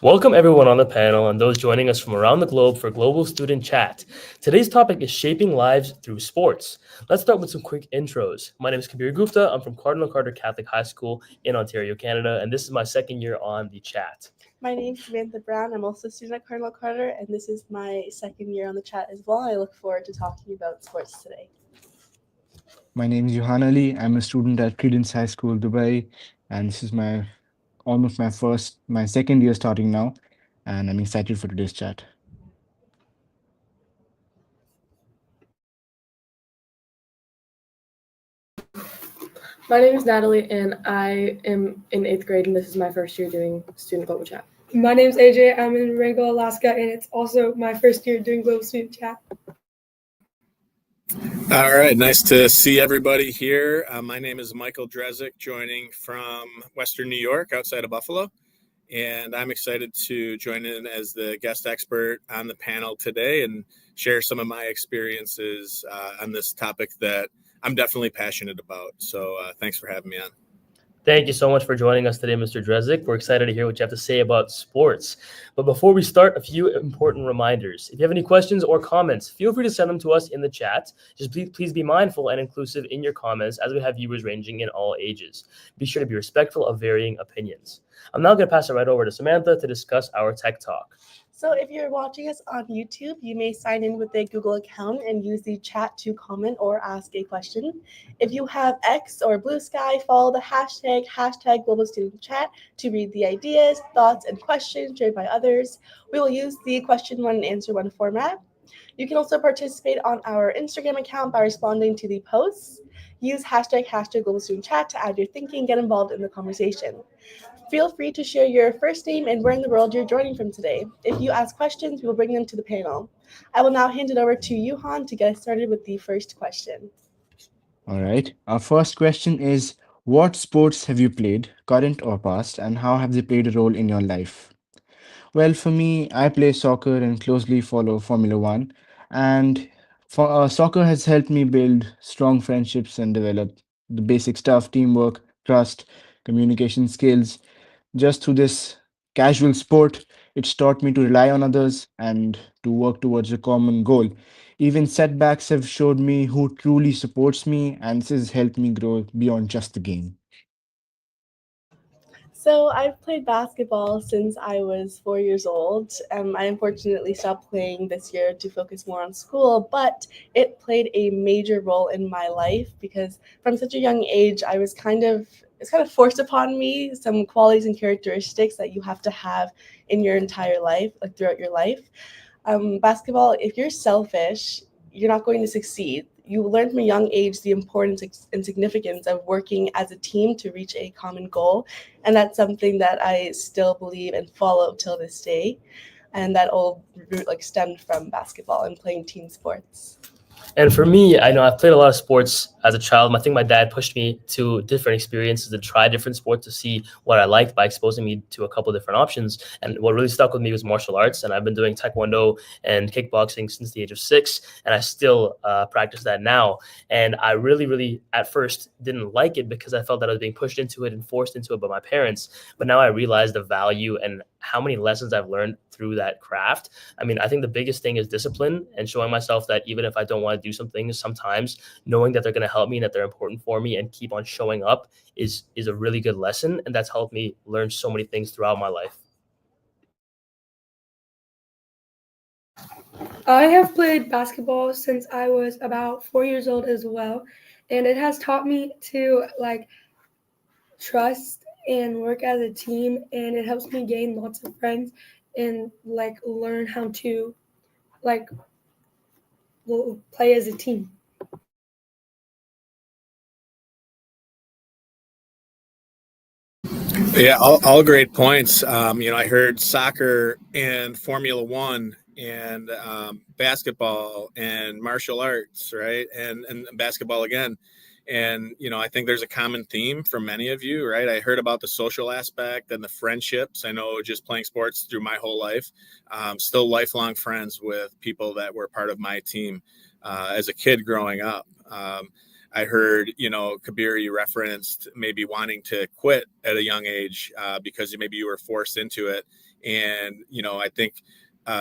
Welcome everyone on the panel and those joining us from around the globe for Global Student Chat. Today's topic is shaping lives through sports. Let's start with some quick intros. My name is Kabir Gupta. I'm from Cardinal Carter Catholic High School in Ontario, Canada, and this is my second year on the chat. My name's Samantha Brown. I'm also a student at Cardinal Carter, and this is my second year on the chat as well. I look forward to talking about sports today. My name is Johan Ali. I'm a student at Credence High School, Dubai, and this is my second year starting now, and I'm excited for today's chat. My name is Natalie, and I am in 8th grade, and this is my first year doing Student Global Chat. My name's AJ. I'm in Wrangell, Alaska, and it's also my first year doing Global Student Chat. All right, nice to see everybody here. My name is Michael Drezick, joining from Western New York, outside of Buffalo, and I'm excited to join in as the guest expert on the panel today and share some of my experiences on this topic that I'm definitely passionate about. So thanks for having me on. Thank you so much for joining us today, Mr. Drezick. We're excited to hear what you have to say about sports. But before we start, a few important reminders. If you have any questions or comments, feel free to send them to us in the chat. Just please be mindful and inclusive in your comments, as we have viewers ranging in all ages. Be sure to be respectful of varying opinions. I'm now going to pass it right over to Samantha to discuss our tech talk. So if you're watching us on YouTube, you may sign in with a Google account and use the chat to comment or ask a question. If you have X or Blue Sky, follow the hashtag Global Student Chat to read the ideas, thoughts, and questions shared by others. We will use the question one and answer one format. You can also participate on our Instagram account by responding to the posts. Use hashtag Global Student Chat to add your thinking, get involved in the conversation. Feel free to share your first name and where in the world you're joining from today. If you ask questions, we will bring them to the panel. I will now hand it over to Johan to get us started with the first question. All right. Our first question is, what sports have you played, current or past, and how have they played a role in your life? Well, for me, I play soccer and closely follow Formula One. And soccer has helped me build strong friendships and develop the basic stuff: teamwork, trust, communication skills. Just through this casual sport, it's taught me to rely on others and to work towards a common goal. Even setbacks have showed me who truly supports me, and this has helped me grow beyond just the game. So I've played basketball since I was 4 years old. I unfortunately stopped playing this year to focus more on school, but it played a major role in my life because from such a young age, it's kind of forced upon me some qualities and characteristics that you have to have in your entire life, like throughout your life. Basketball, if you're selfish, you're not going to succeed. You learn from a young age the importance and significance of working as a team to reach a common goal. And that's something that I still believe and follow till this day. And that old root stemmed from basketball and playing team sports. And for me, I know I've played a lot of sports as a child. I think my dad pushed me to different experiences to try different sports to see what I liked by exposing me to a couple of different options. And what really stuck with me was martial arts. And I've been doing taekwondo and kickboxing since the age of 6. And I still practice that now. And I really, at first, didn't like it because I felt that I was being pushed into it and forced into it by my parents. But now I realize the value and how many lessons I've learned through that craft. I mean, I think the biggest thing is discipline and showing myself that even if I don't want to do some things, sometimes knowing that they're going to help me and that they're important for me and keep on showing up is a really good lesson. And that's helped me learn so many things throughout my life. I have played basketball since I was about 4 years old as well, and it has taught me to trust and work as a team, and it helps me gain lots of friends and learn how to play as a team. Yeah, all great points. I heard soccer and Formula One and basketball and martial arts, right? And basketball again. And, I think there's a common theme for many of you, right? I heard about the social aspect and the friendships. I know just playing sports through my whole life, still lifelong friends with people that were part of my team as a kid growing up. I heard, Kabir, you referenced maybe wanting to quit at a young age because maybe you were forced into it. And, I think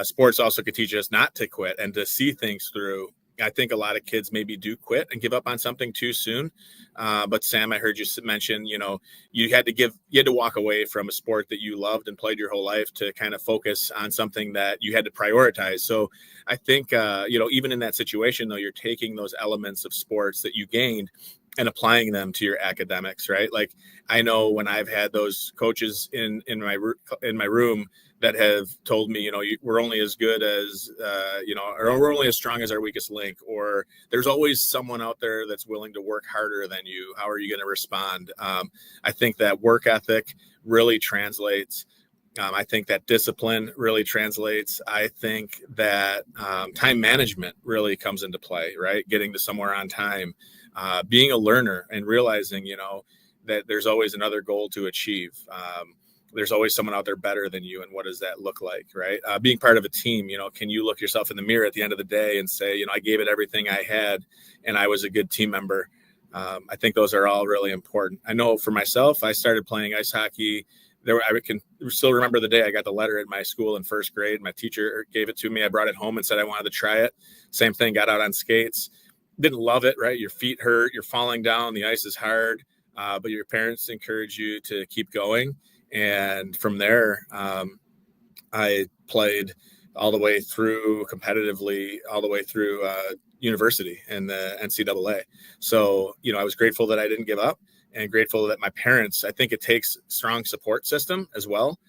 sports also could teach us not to quit and to see things through. I think a lot of kids maybe do quit and give up on something too soon. But Sam, I heard you mention, you had to walk away from a sport that you loved and played your whole life to kind of focus on something that you had to prioritize. So I think, even in that situation, though, you're taking those elements of sports that you gained and applying them to your academics, right? Like I know when I've had those coaches in my room that have told me, we're only as good as, or we're only as strong as our weakest link, or there's always someone out there that's willing to work harder than you. How are you going to respond? I think that work ethic really translates. I think that discipline really translates. I think that time management really comes into play, right? Getting to somewhere on time, being a learner and realizing, that there's always another goal to achieve. There's always someone out there better than you. And what does that look like, right? Being part of a team, can you look yourself in the mirror at the end of the day and say, I gave it everything I had and I was a good team member. I think those are all really important. I know for myself, I started playing ice hockey. I can still remember the day I got the letter in my school in first grade. My teacher gave it to me. I brought it home and said I wanted to try it. Same thing, got out on skates. Didn't love it, right? Your feet hurt. You're falling down. The ice is hard. But your parents encourage you to keep going. And from there, I played all the way through competitively, all the way through university and the NCAA. So, I was grateful that I didn't give up and grateful that my parents, I think it takes a strong support system as well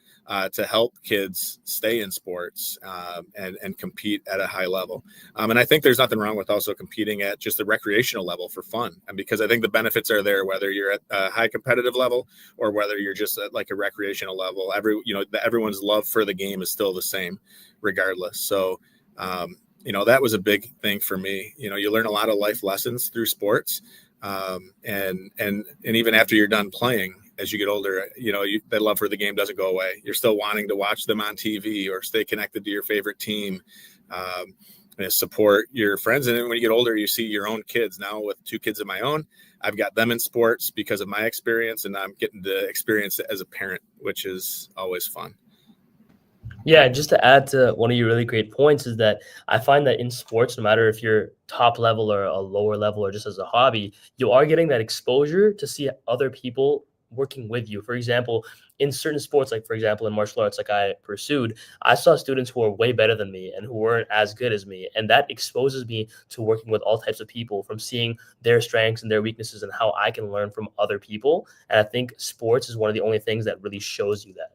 to help kids stay in sports and compete at a high level. And I think there's nothing wrong with also competing at just the recreational level for fun. And because I think the benefits are there, whether you're at a high competitive level or whether you're just at like a recreational level, everyone's love for the game is still the same regardless. So, that was a big thing for me. You learn a lot of life lessons through sports. And even after you're done playing, as you get older, that love for the game doesn't go away. You're still wanting to watch them on TV or stay connected to your favorite team, and support your friends. And then when you get older, you see your own kids. Now with 2 kids of my own, I've got them in sports because of my experience, and I'm getting to experience it as a parent, which is always fun. Yeah, just to add to one of your really great points is that I find that in sports, no matter if you're top level or a lower level or just as a hobby, you are getting that exposure to see other people working with you. For example, in certain sports, like for example, in martial arts, like I pursued, I saw students who were way better than me and who weren't as good as me. And that exposes me to working with all types of people, from seeing their strengths and their weaknesses and how I can learn from other people. And I think sports is one of the only things that really shows you that.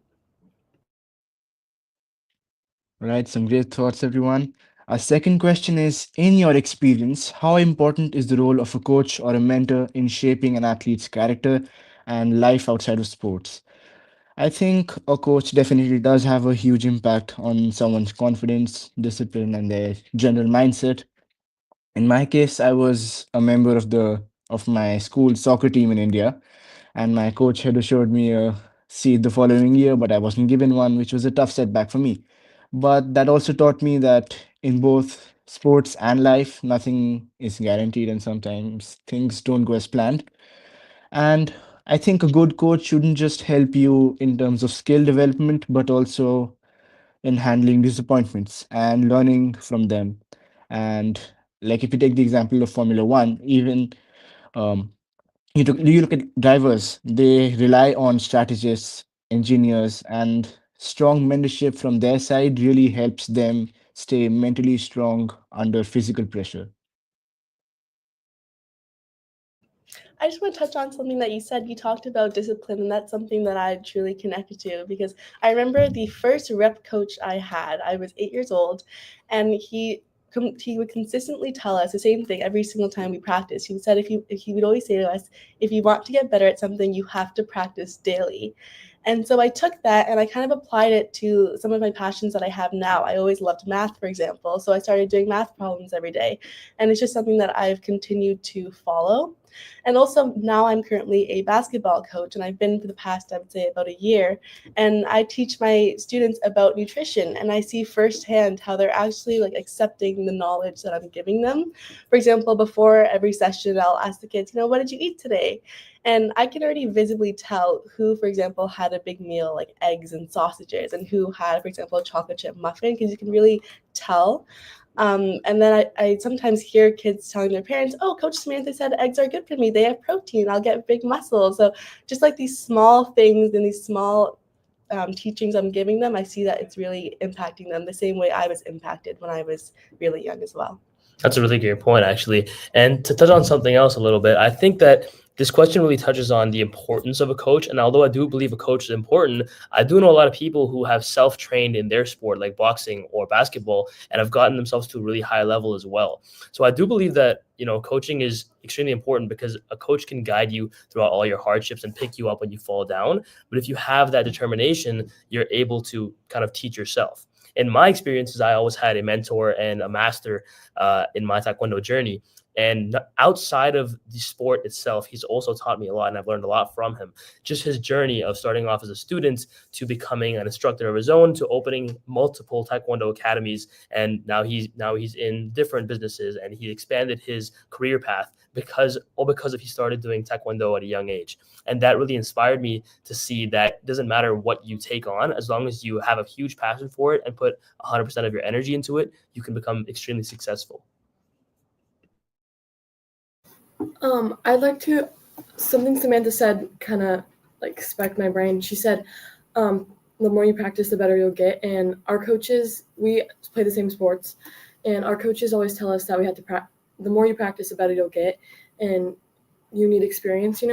Right, some great thoughts, everyone. Our second question is, in your experience, how important is the role of a coach or a mentor in shaping an athlete's character and life outside of sports? I think a coach definitely does have a huge impact on someone's confidence, discipline, and their general mindset. In my case, I was a member of my school soccer team in India, and my coach had assured me a seat the following year, but I wasn't given one, which was a tough setback for me. But that also taught me that in both sports and life, nothing is guaranteed, and sometimes things don't go as planned. And I think a good coach shouldn't just help you in terms of skill development, but also in handling disappointments and learning from them. And like if you take the example of Formula One, even um, you look at drivers, they rely on strategists, engineers, and strong mentorship from their side really helps them stay mentally strong under physical pressure. I just want to touch on something that you said. You talked about discipline, and that's something that I truly connected to, because I remember the first rep coach I had. I was 8 years old, and he would consistently tell us the same thing every single time we practiced. He would always say to us, if you want to get better at something, you have to practice daily. And so I took that and I kind of applied it to some of my passions that I have now. I always loved math, for example. So I started doing math problems every day. And it's just something that I've continued to follow. And also now I'm currently a basketball coach, and I've been for the past, I would say, about a year. And I teach my students about nutrition, and I see firsthand how they're actually like accepting the knowledge that I'm giving them. For example, before every session, I'll ask the kids, what did you eat today? And I can already visibly tell who, for example, had a big meal like eggs and sausages, and who had, for example, a chocolate chip muffin, because you can really tell. And then I sometimes hear kids telling their parents, oh, Coach Samantha said eggs are good for me. They have protein. I'll get big muscles. So just like these small things and these small teachings I'm giving them, I see that it's really impacting them the same way I was impacted when I was really young as well. That's a really great point, actually. And to touch on something else a little bit, I think that this question really touches on the importance of a coach. And although I do believe a coach is important, I do know a lot of people who have self-trained in their sport, like boxing or basketball, and have gotten themselves to a really high level as well. So I do believe that, coaching is extremely important, because a coach can guide you throughout all your hardships and pick you up when you fall down. But if you have that determination, you're able to kind of teach yourself. In my experiences, I always had a mentor and a master in my Taekwondo journey. And outside of the sport itself, he's also taught me a lot, and I've learned a lot from him. Just his journey of starting off as a student to becoming an instructor of his own, to opening multiple Taekwondo academies, and now he's in different businesses, and he expanded his career path because he started doing Taekwondo at a young age. And that really inspired me to see that it doesn't matter what you take on, as long as you have a huge passion for it and put 100% of your energy into it, you can become extremely successful. I'd like to, something Samantha said kind of like spiked my brain. She said, the more you practice, the better you'll get. And our coaches, we play the same sports, and our coaches always tell us that we have to the more you practice, the better you'll get. And you need experience,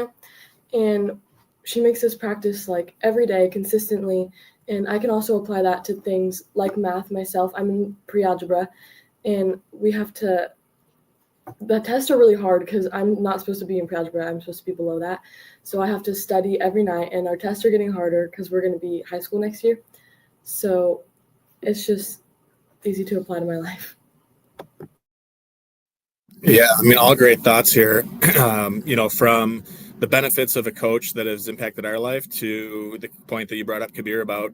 and she makes us practice like every day consistently. And I can also apply that to things like math myself. I'm in pre-algebra, and the tests are really hard because I'm not supposed to be in pre-algebra. I'm supposed to be below that. So I have to study every night, and our tests are getting harder because we're going to be high school next year. So it's just easy to apply to my life. Yeah, I mean, all great thoughts here. From the benefits of a coach that has impacted our life to the point that you brought up, Kabir, about,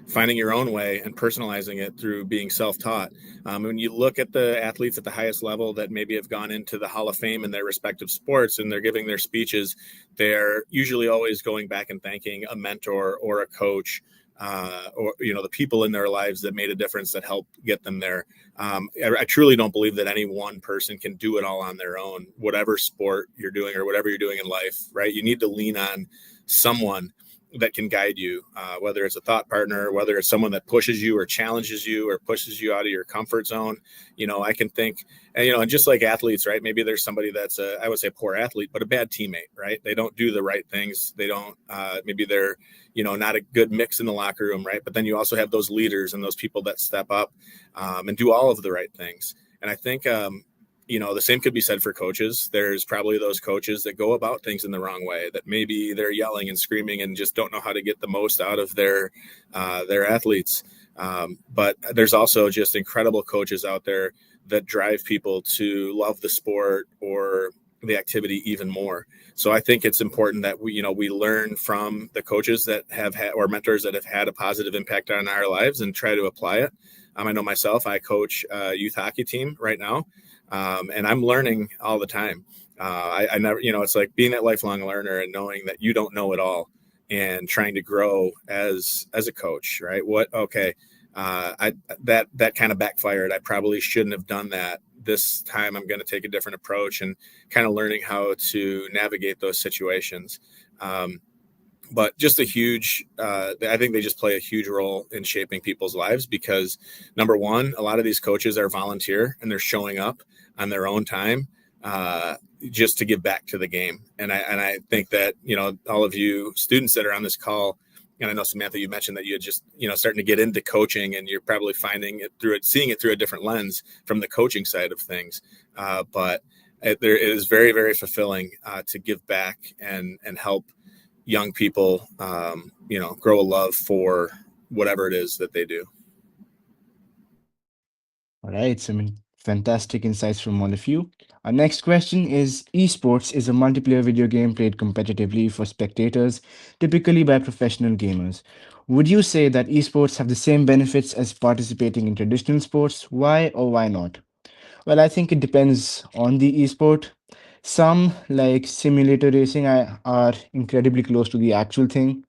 finding your own way and personalizing it through being self-taught. When you look at the athletes at the highest level that maybe have gone into the Hall of Fame in their respective sports and they're giving their speeches, they're usually always going back and thanking a mentor or a coach, or the people in their lives that made a difference that helped get them there. I truly don't believe that any one person can do it all on their own, whatever sport you're doing or whatever you're doing in life, right? You need to lean on someone that can guide you, whether it's a thought partner, whether it's someone that pushes you or challenges you or pushes you out of your comfort zone. I can think, and just like athletes, right? Maybe there's somebody that's I would say poor athlete, but a bad teammate, right? They don't do the right things. They don't, maybe they're, not a good mix in the locker room, right? But then you also have those leaders and those people that step up and do all of the right things. And I think, the same could be said for coaches. There's probably those coaches that go about things in the wrong way, that maybe they're yelling and screaming and just don't know how to get the most out of their athletes. But there's also just incredible coaches out there that drive people to love the sport or the activity even more. So I think it's important that we learn from the coaches that have had, or mentors that have had a positive impact on our lives, and try to apply it. I know myself, I coach a youth hockey team right now. And I'm learning all the time. I never, it's like being that lifelong learner and knowing that you don't know it all and trying to grow as a coach, right? That kind of backfired. I probably shouldn't have done that. This time I'm going to take a different approach, and kind of learning how to navigate those situations. But just I think they just play a huge role in shaping people's lives, because number one, a lot of these coaches are volunteer and they're showing up on their own time just to give back to the game. And I think that, all of you students that are on this call, and I know, Samantha, you mentioned that you had just, starting to get into coaching, and you're probably seeing it through a different lens from the coaching side of things. But it is very, very fulfilling to give back and help, young people, grow a love for whatever it is that they do. All right, fantastic insights from all of you. Our next question is Esports is a multiplayer video game played competitively for spectators, typically by professional gamers. Would you say that esports have the same benefits as participating in traditional sports? Why or why not? Well, I think it depends on the esport. Some, like simulator racing, are incredibly close to the actual thing.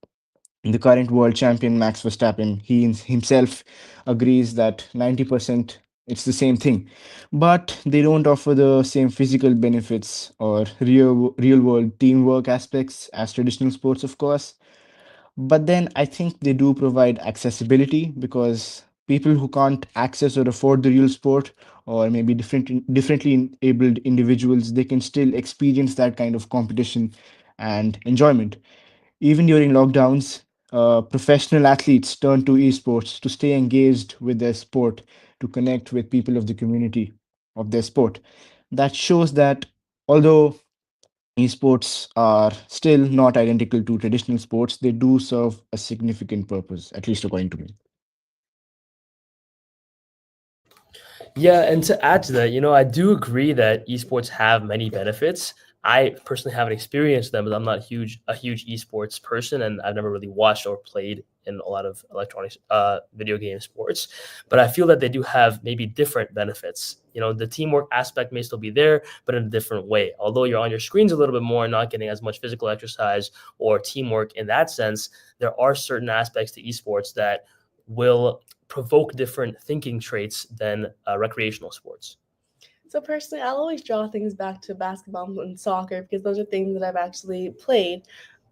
The current world champion Max Verstappen, himself agrees that 90% it's the same thing, but they don't offer the same physical benefits or real world teamwork aspects as traditional sports, of course. But then I think they do provide accessibility because people who can't access or afford the real sport, or maybe differently abled individuals, they can still experience that kind of competition and enjoyment. Even during lockdowns, professional athletes turn to esports to stay engaged with their sport, to connect with people of the community of their sport. That shows that although esports are still not identical to traditional sports, they do serve a significant purpose, at least according to me. Yeah, and to add to that, I do agree that esports have many benefits. I personally haven't experienced them, but I'm not a huge esports person, and I've never really watched or played in a lot of electronic video game sports. But I feel that they do have maybe different benefits. The teamwork aspect may still be there, but in a different way. Although you're on your screens a little bit more, not getting as much physical exercise or teamwork in that sense, there are certain aspects to esports that will provoke different thinking traits than recreational sports. So personally, I'll always draw things back to basketball and soccer because those are things that I've actually played.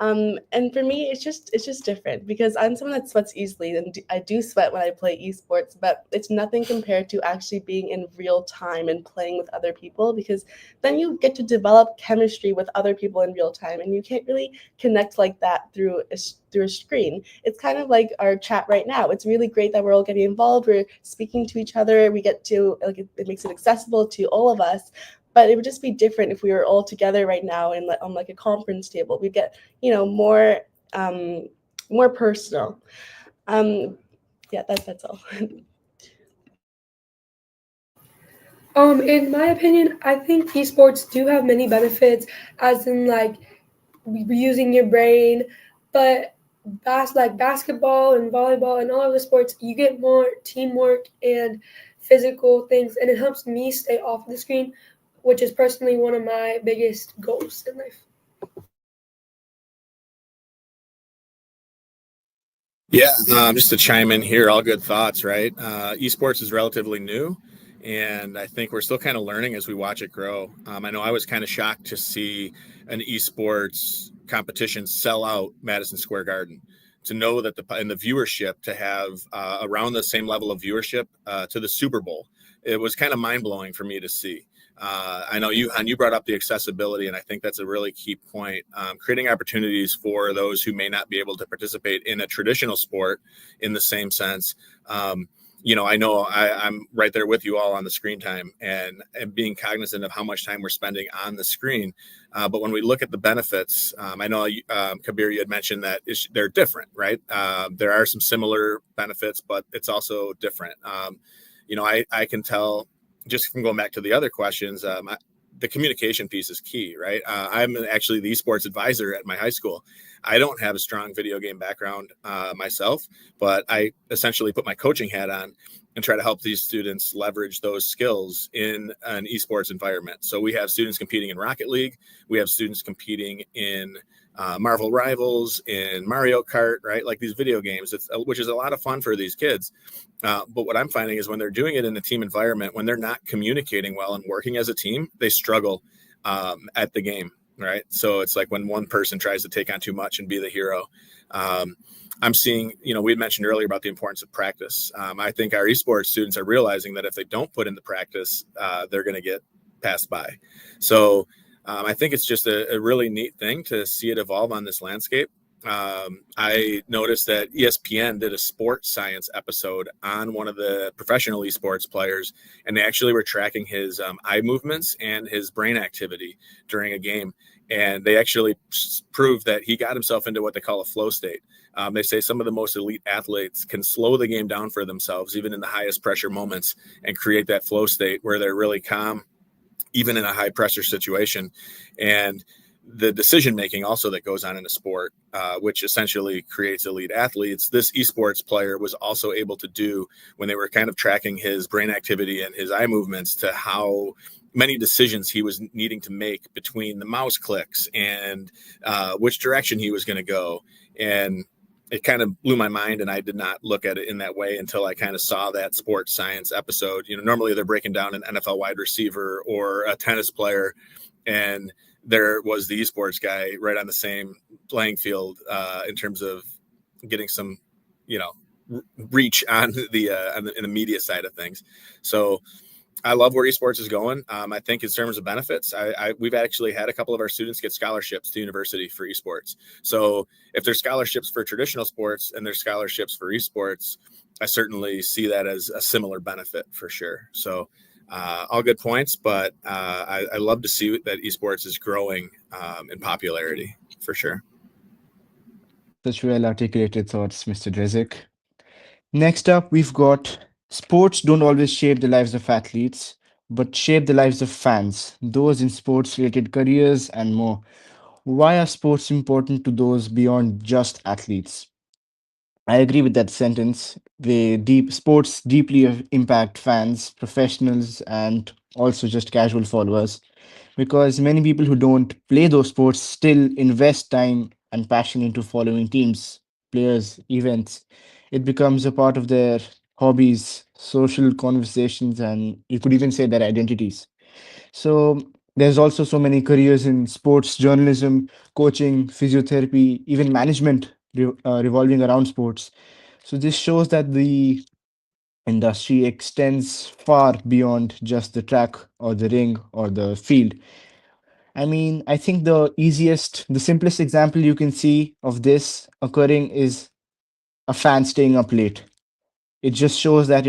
And for me, it's just different because I'm someone that sweats easily, and I do sweat when I play esports. But it's nothing compared to actually being in real time and playing with other people, because then you get to develop chemistry with other people in real time, and you can't really connect like that through a screen. It's kind of like our chat right now. It's really great that we're all getting involved. We're speaking to each other. We get to it makes it accessible to all of us. But it would just be different if we were all together right now and on like a conference table. We'd get more personal. Yeah, that's all. In my opinion, I think esports do have many benefits, as in like using your brain, but like basketball and volleyball and all of the sports, you get more teamwork and physical things, and it helps me stay off the screen, which is personally one of my biggest goals in life. Yeah, just to chime in here, all good thoughts, right? Esports is relatively new, and I think we're still kind of learning as we watch it grow. I know I was kind of shocked to see an esports competition sell out Madison Square Garden. To know that the viewership to have around the same level of viewership to the Super Bowl, it was kind of mind blowing for me to see. I know you brought up the accessibility, and I think that's a really key point. Creating opportunities for those who may not be able to participate in a traditional sport in the same sense. I know I'm right there with you all on the screen time and being cognizant of how much time we're spending on the screen. But when we look at the benefits, I know, Kabir, you had mentioned that they're different, right? There are some similar benefits, but it's also different. I can tell just from going back to the other questions, the communication piece is key, right? I'm actually the esports advisor at my high school. I don't have a strong video game background myself, but I essentially put my coaching hat on and try to help these students leverage those skills in an esports environment. So we have students competing in Rocket League. We have students competing in Marvel Rivals, in Mario Kart, right? Like these video games, which is a lot of fun for these kids. But what I'm finding is when they're doing it in a team environment, when they're not communicating well and working as a team, they struggle at the game, right? So it's like when one person tries to take on too much and be the hero. I'm seeing, we had mentioned earlier about the importance of practice. I think our esports students are realizing that if they don't put in the practice, they're going to get passed by. So I think it's just a really neat thing to see it evolve on this landscape. I noticed that ESPN did a sports science episode on one of the professional esports players, and they actually were tracking his eye movements and his brain activity during a game. And they actually proved that he got himself into what they call a flow state. They say some of the most elite athletes can slow the game down for themselves, even in the highest pressure moments, and create that flow state where they're really calm, even in a high pressure situation. And the decision making also that goes on in a sport, which essentially creates elite athletes, this esports player was also able to do when they were kind of tracking his brain activity and his eye movements to how many decisions he was needing to make between the mouse clicks and which direction he was going to go. And it kind of blew my mind, and I did not look at it in that way until I kind of saw that sports science episode. Normally they're breaking down an NFL wide receiver or a tennis player, and there was the esports guy right on the same playing field in terms of getting some, reach on in the media side of things. So I love where esports is going. I think in terms of benefits, we've actually had a couple of our students get scholarships to university for esports. So if there's scholarships for traditional sports and there's scholarships for esports, I certainly see that as a similar benefit for sure. So all good points, but I love to see that esports is growing in popularity for sure. Such well articulated thoughts, Mr. Drezik. Next up, we've got sports don't always shape the lives of athletes, but shape the lives of fans, those in sports related careers, and more. Why are sports important to those beyond just athletes? I agree with that sentence. Sports deeply impact fans, professionals, and also just casual followers because many people who don't play those sports still invest time and passion into following teams, players, events. It becomes a part of their hobbies, social conversations, and you could even say their identities. So there's also so many careers in sports journalism, coaching, physiotherapy, even management revolving around sports. So this shows that the industry extends far beyond just the track or the ring or the field. I mean, I think the simplest example you can see of this occurring is a fan staying up late. It just shows that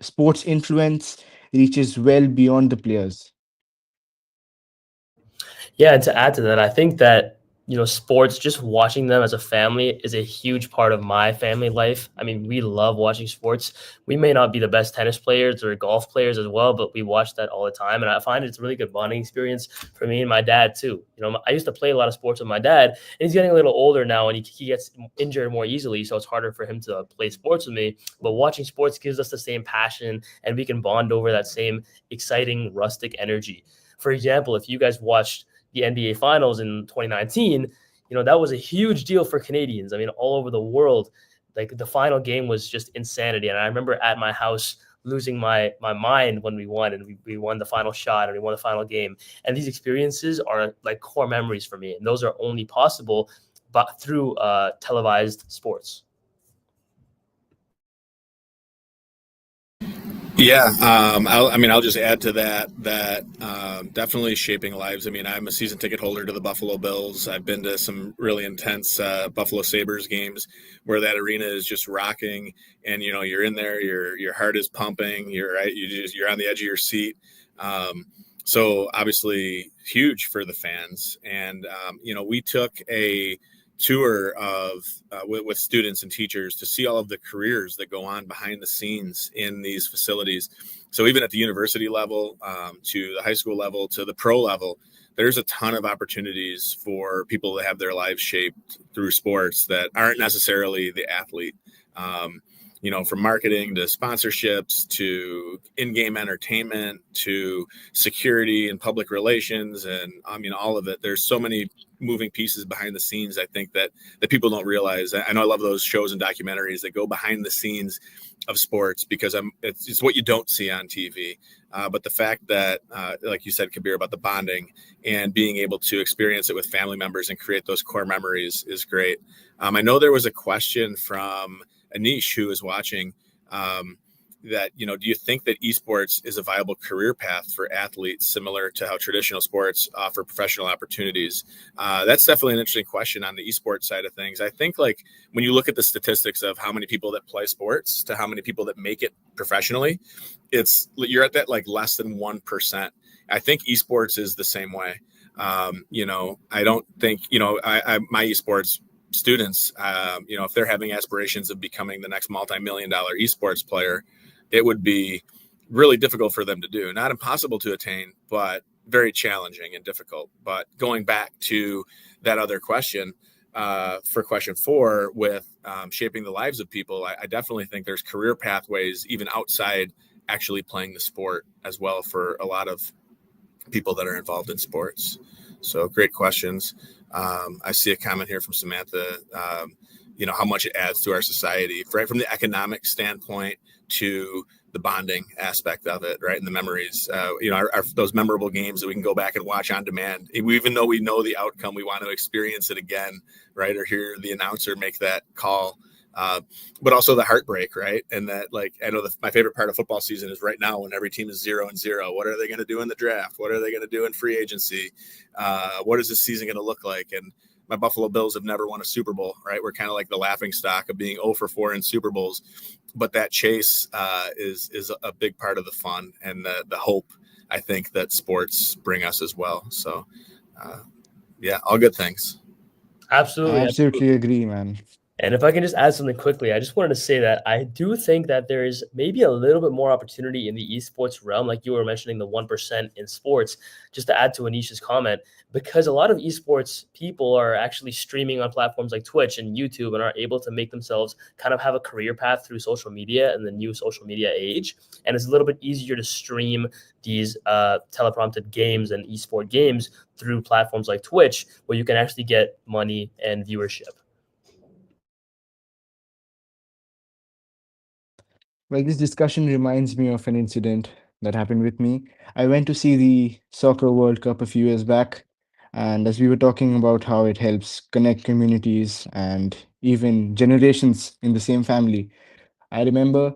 sports influence reaches well beyond the players. Yeah, and to add to that, I think that sports, just watching them as a family is a huge part of my family life. I mean, we love watching sports. We may not be the best tennis players or golf players as well, but we watch that all the time, and I find it's a really good bonding experience for me and my dad too. I used to play a lot of sports with my dad, and he's getting a little older now, and he gets injured more easily, so it's harder for him to play sports with me. But watching sports gives us the same passion, and we can bond over that same exciting rustic energy. For example, if you guys watched the NBA Finals in 2019, that was a huge deal for Canadians. I mean, all over the world, like the final game was just insanity. And I remember at my house losing my mind when we won, and we won the final shot and we won the final game. And these experiences are like core memories for me. And those are only possible but through televised sports. Yeah, I'll just add to that definitely shaping lives. I mean, I'm a season ticket holder to the Buffalo Bills. I've been to some really intense Buffalo Sabres games where that arena is just rocking, and you're in there, your heart is pumping, you're on the edge of your seat. So obviously huge for the fans, and we took a tour of with students and teachers to see all of the careers that go on behind the scenes in these facilities. So even at the university level, to the high school level, to the pro level, there's a ton of opportunities for people to have their lives shaped through sports that aren't necessarily the athlete. From marketing to sponsorships to in-game entertainment to security and public relations, and all of it. There's so many moving pieces behind the scenes, I think, that people don't realize. I know I love those shows and documentaries that go behind the scenes of sports because it's what you don't see on TV. But the fact that, like you said, Kabir, about the bonding and being able to experience it with family members and create those core memories is great. I know there was a question from Anish who was watching. that, do you think that esports is a viable career path for athletes similar to how traditional sports offer professional opportunities? That's definitely an interesting question on the esports side of things. I think like when you look at the statistics of how many people that play sports to how many people that make it professionally, you're at that like less than 1%. I think esports is the same way. I don't think, my esports students, if they're having aspirations of becoming the next multi-million-dollar esports player, it would be really difficult for them to do. Not impossible to attain, but very challenging and difficult. But going back to that other question, for question 4, with shaping the lives of people, I definitely think there's career pathways even outside actually playing the sport as well for a lot of people that are involved in sports. So great questions. I see a comment here from Samantha, how much it adds to our society, right? From the economic standpoint to the bonding aspect of it, right? And the memories, those memorable games that we can go back and watch on demand. Even though we know the outcome, we want to experience it again, right? Or hear the announcer make that call. But also the heartbreak, right? And that, like, I know my favorite part of football season is right now when every team is 0-0. What are they going to do in the draft? What are they going to do in free agency? What is this season going to look like? And my Buffalo Bills have never won a Super Bowl, right? We're kind of like the laughing stock of being 0 for 4 in Super Bowls. But that chase is a big part of the fun and the hope, I think, that sports bring us as well. So, all good things. Absolutely. I absolutely agree, man. And if I can just add something quickly, I just wanted to say that I do think that there is maybe a little bit more opportunity in the esports realm, like you were mentioning the 1% in sports, just to add to Anisha's comment, because a lot of esports people are actually streaming on platforms like Twitch and YouTube and are able to make themselves kind of have a career path through social media in the new social media age. And it's a little bit easier to stream these teleprompted games and esport games through platforms like Twitch, where you can actually get money and viewership. Well, this discussion reminds me of an incident that happened with me. I went to see the Soccer World Cup a few years back, and as we were talking about how it helps connect communities and even generations in the same family, I remember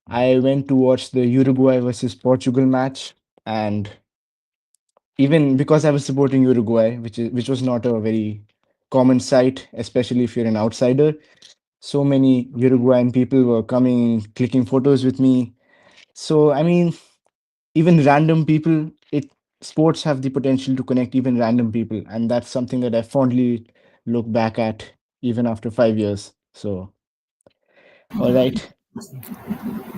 I went to watch the Uruguay versus Portugal match, and even because I was supporting Uruguay, which was not a very common sight, especially if you're an outsider, so many Uruguayan people were coming, clicking photos with me. So, I mean, even random people, sports have the potential to connect even random people, and that's something that I fondly look back at even after 5 years. So, all right.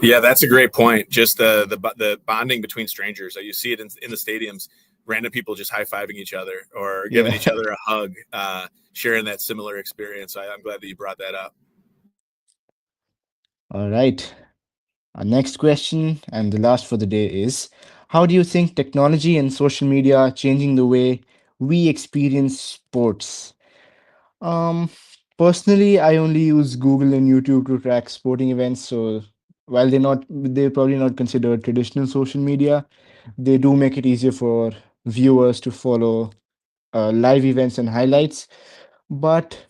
Yeah, that's a great point. Just the bonding between strangers. You see it in the stadiums, random people just high-fiving each other or giving Yeah. each other a hug, sharing that similar experience. I'm glad that you brought that up. All right. Our next question, and the last for the day, is how do you think technology and social media are changing the way we experience sports? Um, Personally, I only use Google and YouTube to track sporting events. So while they're probably not considered traditional social media, they do make it easier for viewers to follow live events and highlights. But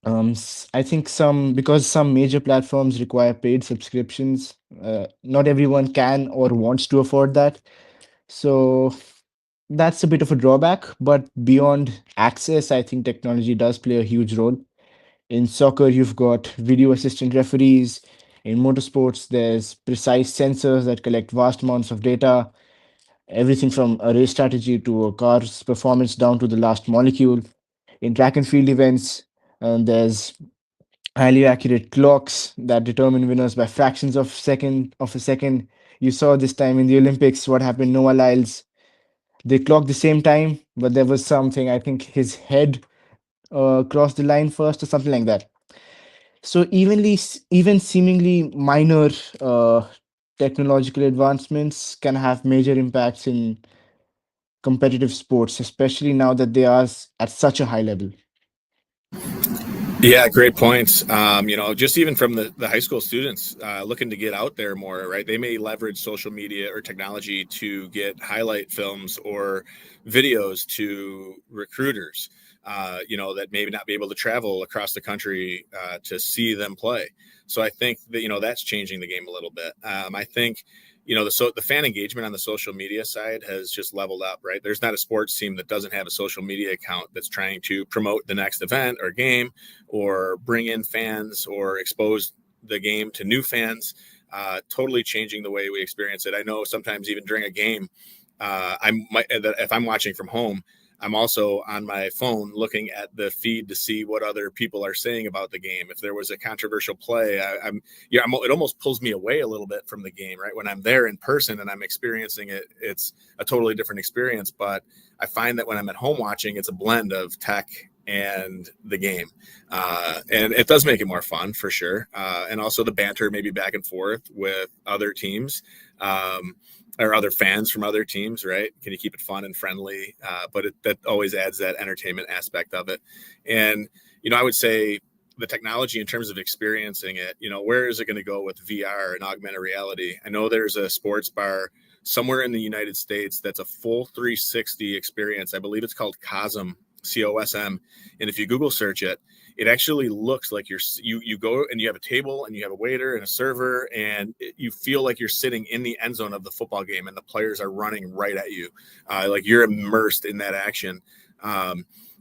I think because some major platforms require paid subscriptions, not everyone can or wants to afford that. So that's a bit of a drawback. But beyond access, I think technology does play a huge role. In soccer, you've got video assistant referees. In motorsports, there's precise sensors that collect vast amounts of data, everything from a race strategy to a car's performance down to the last molecule. In track and field events, there's highly accurate clocks that determine winners by fractions of a second. You saw this time in the Olympics what happened. Noah Lyles, they clocked the same time, but there was something. I think his head crossed the line first or something like that. So even seemingly minor uh, technological advancements can have major impacts in competitive sports, especially now that they are at such a high level. Yeah, great points. Just even from the high school students looking to get out there more, right? They may leverage social media or technology to get highlight films or videos to recruiters. that maybe not be able to travel across the country to see them play. So I think that that's changing the game a little bit. I think the fan engagement on the social media side has just leveled up, right? There's not a sports team that doesn't have a social media account that's trying to promote the next event or game, or bring in fans, or expose the game to new fans. Totally changing the way we experience it. I know sometimes even during a game, if I'm watching from home, I'm also on my phone looking at the feed to see what other people are saying about the game. If there was a controversial play, it almost pulls me away a little bit from the game, right? When I'm there in person and I'm experiencing it, it's a totally different experience. But I find that when I'm at home watching, it's a blend of tech and the game. And it does make it more fun for sure. And also the banter maybe back and forth with other teams. Or other fans from other teams, right? Can you keep it fun and friendly? But that always adds that entertainment aspect of it. And, I would say the technology in terms of experiencing it, where is it going to go with VR and augmented reality? I know there's a sports bar somewhere in the United States that's a full 360 experience. I believe it's called COSM, COSM. And if you Google search it, it actually looks like you go and you have a table and you have a waiter and a server, and you feel like you're sitting in the end zone of the football game and the players are running right at you. Like you're immersed in that action.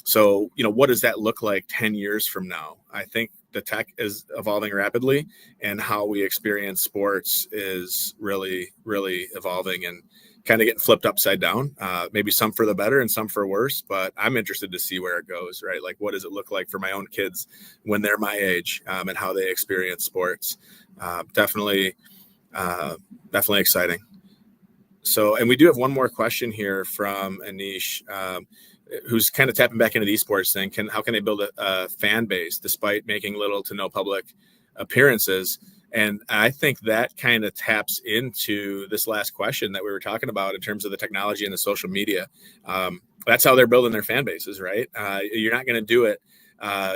So, what does that look like 10 years from now? I think the tech is evolving rapidly, and how we experience sports is really, really evolving and kind of getting flipped upside down, maybe some for the better and some for worse, but I'm interested to see where it goes, right? Like, what does it look like for my own kids when they're my age, and how they experience sports? Definitely exciting. So, and we do have one more question here from Anish, who's kind of tapping back into the esports thing. How can they build a fan base despite making little to no public appearances? And I think that kind of taps into this last question that we were talking about in terms of the technology and the social media. That's how they're building their fan bases, right? You're not going to do it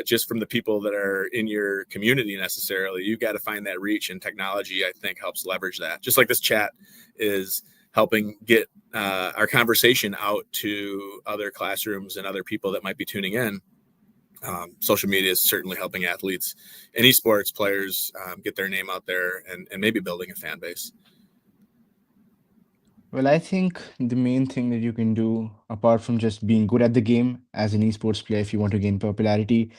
just from the people that are in your community necessarily. You've got to find that reach, and technology, I think, helps leverage that. Just like this chat is helping get our conversation out to other classrooms and other people that might be tuning in. Social media is certainly helping athletes and esports players get their name out there, and maybe building a fan base. Well, I think the main thing that you can do, apart from just being good at the game as an esports player, if you want to gain popularity,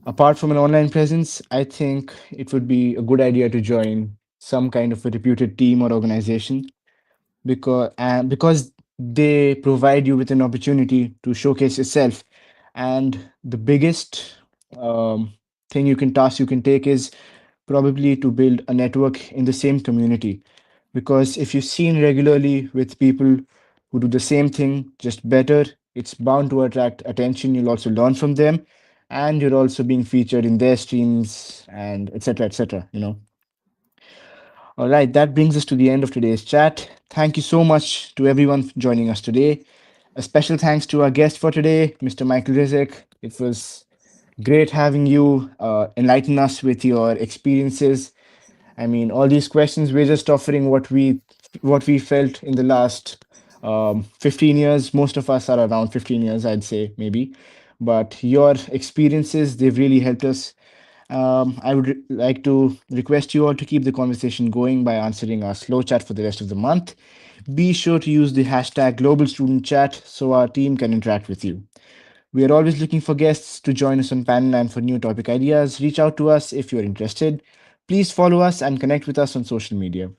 apart from an online presence, I think it would be a good idea to join some kind of a reputed team or organization, because they provide you with an opportunity to showcase yourself. And the biggest um, thing you can take is probably to build a network in the same community, because if you're seen regularly with people who do the same thing just better, it's bound to attract attention. You'll also learn from them, and you're also being featured in their streams and etc etc, all right, that brings us to the end of today's chat. Thank you so much to everyone for joining us today. A special thanks to our guest for today, Mr. Michael Rizek. It was great having you enlighten us with your experiences. I mean, all these questions, we're just offering what we felt in the last 15 years. Most of us are around 15 years, I'd say, maybe. But your experiences, they've really helped us. I would like to request you all to keep the conversation going by answering our slow chat for the rest of the month. Be sure to use the hashtag Global Student Chat so our team can interact with you. We are always looking for guests to join us on panel and for new topic ideas. Reach out to us if you're interested. Please follow us and connect with us on social media.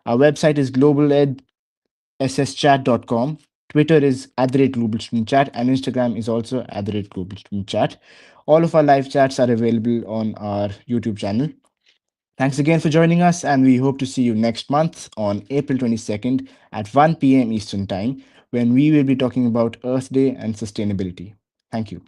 Our website is globaledsschat.com. Twitter is @Global Student Chat, and Instagram is also @Global Student Chat. All of our live chats are available on our YouTube channel. Thanks again for joining us, and we hope to see you next month on April 22nd at 1 p.m. Eastern Time, when we will be talking about Earth Day and sustainability. Thank you.